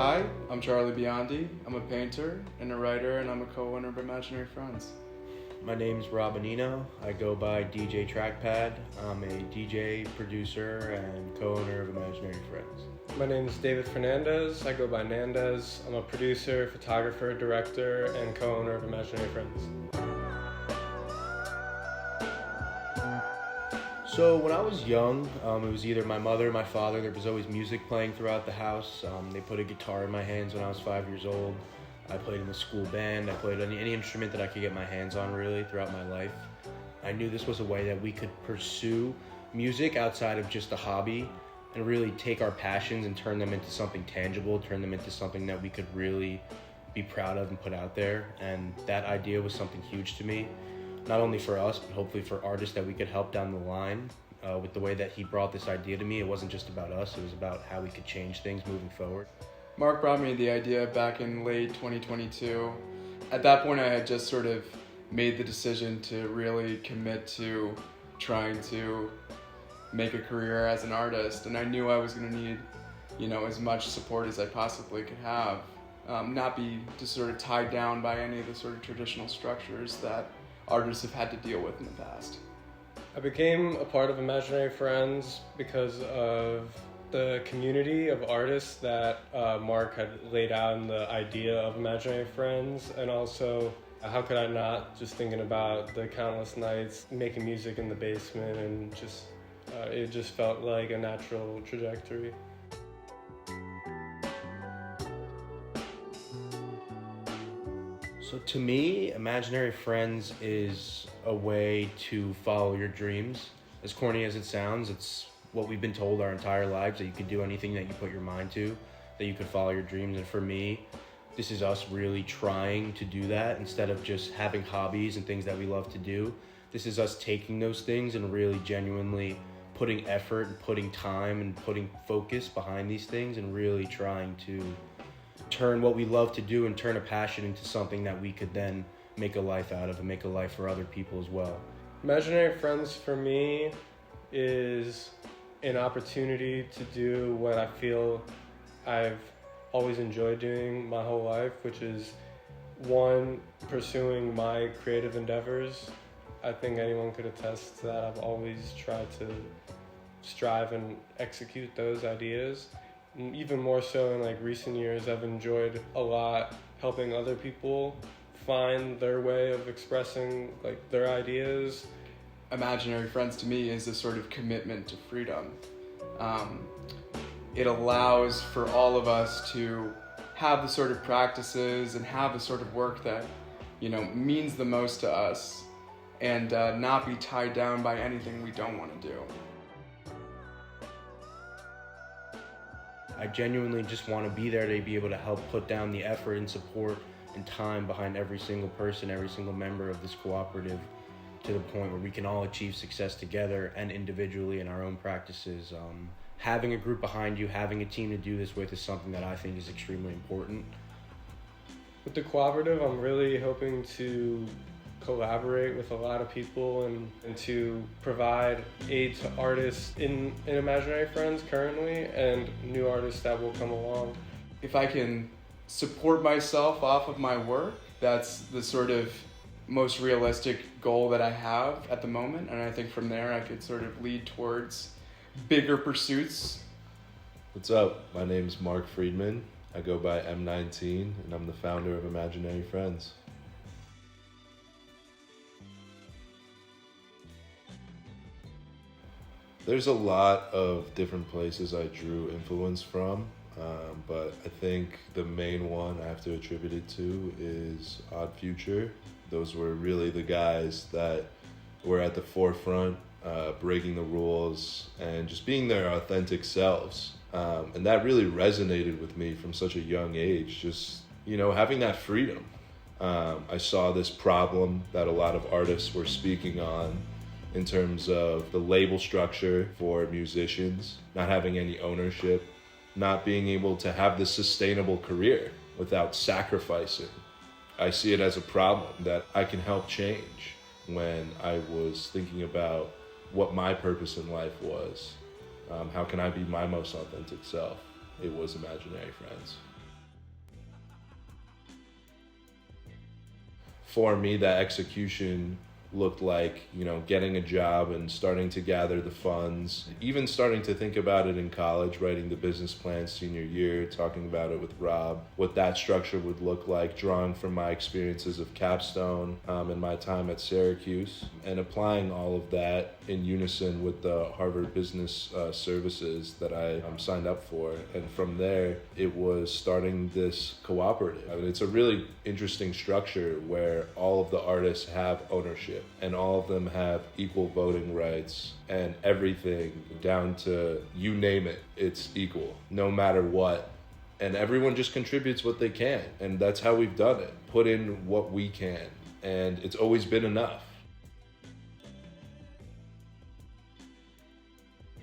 Hi, I'm Charlie Biondi. I'm a painter and a writer, and I'm a co-owner of Imaginary Friends. My name's Robinino. I go by DJ Trackpad. I'm a DJ, producer, and co-owner of Imaginary Friends. My name is David Fernandez. I go by Nandez. I'm a producer, photographer, director, and co-owner of Imaginary Friends. So when I was young, it was either my mother or my father. There was always music playing throughout the house. They put a guitar in my hands when I was 5 years old. I played in the school band. I played any instrument that I could get my hands on really throughout my life. I knew this was a way that we could pursue music outside of just a hobby and really take our passions and turn them into something tangible, turn them into something that we could really be proud of and put out there. And that idea was something huge to me, not only for us, but hopefully for artists that we could help down the line. With the way that he brought this idea to me, it wasn't just about us, it was about how we could change things moving forward. Mark brought me the idea back in late 2022. At that point, I had just sort of made the decision to really commit to trying to make a career as an artist, and I knew I was going to need, as much support as I possibly could have, not be just sort of tied down by any of the sort of traditional structures that artists have had to deal with in the past. I became a part of Imaginary Friends because of the community of artists that Mark had laid out in the idea of Imaginary Friends, and also how could I not, just thinking about the countless nights making music in the basement, and just it just felt like a natural trajectory. So to me, Imaginary Friends is a way to follow your dreams. As corny as it sounds, it's what we've been told our entire lives, that you could do anything that you put your mind to, that you could follow your dreams. And for me, this is us really trying to do that instead of just having hobbies and things that we love to do. This is us taking those things and really genuinely putting effort and putting time and putting focus behind these things and really trying to turn what we love to do and turn a passion into something that we could then make a life out of and make a life for other people as well. Imaginary Friends for me is an opportunity to do what I feel I've always enjoyed doing my whole life, which is, one, pursuing my creative endeavors. I think anyone could attest to that. I've always tried to strive and execute those ideas. And even more so in recent years, I've enjoyed a lot helping other people find their way of expressing their ideas. Imaginary Friends to me is a sort of commitment to freedom. It allows for all of us to have the sort of practices and have the sort of work that, means the most to us, and not be tied down by anything we don't want to do. I genuinely just want to be there to be able to help put down the effort and support and time behind every single person, every single member of this cooperative, to the point where we can all achieve success together and individually in our own practices. Having a group behind you, having a team to do this with is something that I think is extremely important. With the cooperative, I'm really hoping to collaborate with a lot of people and to provide aid to artists in Imaginary Friends currently and new artists that will come along. If I can support myself off of my work, that's the sort of most realistic goal that I have at the moment, and I think from there I could sort of lead towards bigger pursuits. What's up? My name's Mark Friedman. I go by M19, and I'm the founder of Imaginary Friends. There's a lot of different places I drew influence from, but I think the main one I have to attribute it to is Odd Future. Those were really the guys that were at the forefront, breaking the rules and just being their authentic selves. And that really resonated with me from such a young age, just, having that freedom. I saw this problem that a lot of artists were speaking on in terms of the label structure for musicians, not having any ownership, not being able to have this sustainable career without sacrificing. I see it as a problem that I can help change. When I was thinking about what my purpose in life was, how can I be my most authentic self, it was Imaginary Friends. for me, that execution looked like, you know, getting a job and starting to gather the funds, even starting to think about it in college, writing the business plan senior year, talking about it with Rob, what that structure would look like, drawing from my experiences of Capstone and my time at Syracuse, and applying all of that in unison with the Harvard Business Services that I signed up for. And from there, it was starting this cooperative. I mean, it's a really interesting structure where all of the artists have ownership and all of them have equal voting rights, and everything down to you name it, it's equal, no matter what. And everyone just contributes what they can, and that's how we've done it. Put in what we can, and it's always been enough.